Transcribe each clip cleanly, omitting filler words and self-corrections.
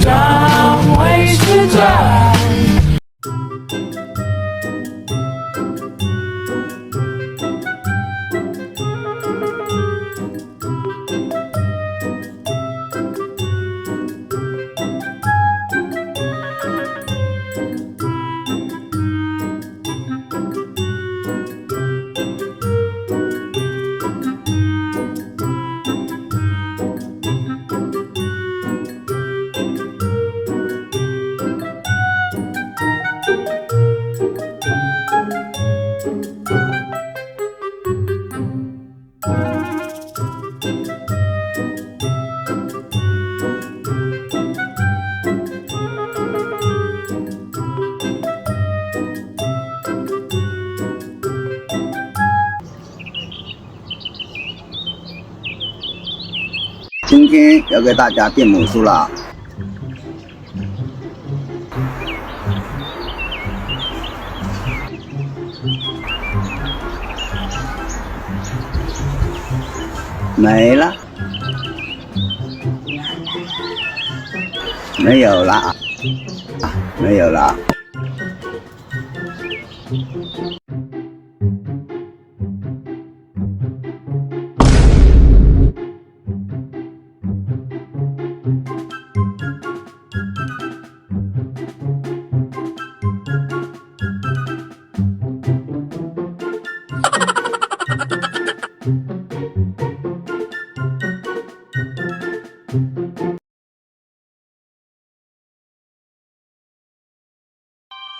Don't waste your time. "今天要给大家变魔术了。没了，没有了啊，没有了。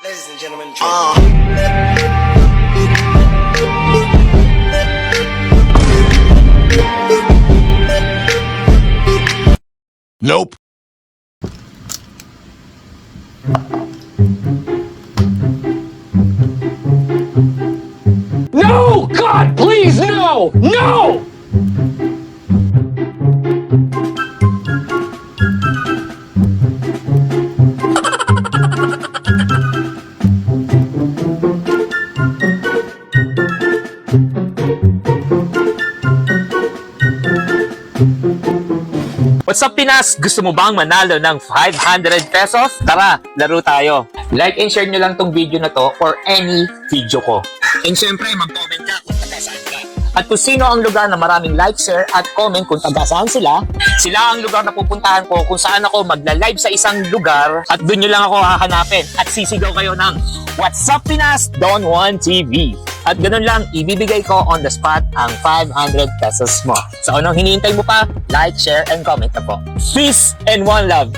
Ladies and gentlemen, Nope. No! God, please, no! No! What's up Pinas? Gusto mo bang manalo ng 500 pesos? Tara, laro tayo. Like and share nyo lang tong video na to or any video ko. And syempre, mag-comment ka kung taga saan ka. At kung sino ang lugar na maraming like, share at comment kung taga saan sila, sila ang lugar na pupuntahan ko kung saan ako magla-live sa isang lugar at doon nyo lang ako hahanapin at sisigaw kayo ng What's up Pinas? Don Juan TV. At ganun lang, ibibigay ko on the spot ang 500 pesos mo. So anong hinihintay mo pa? Like, share, and comment na po. Peace and one love!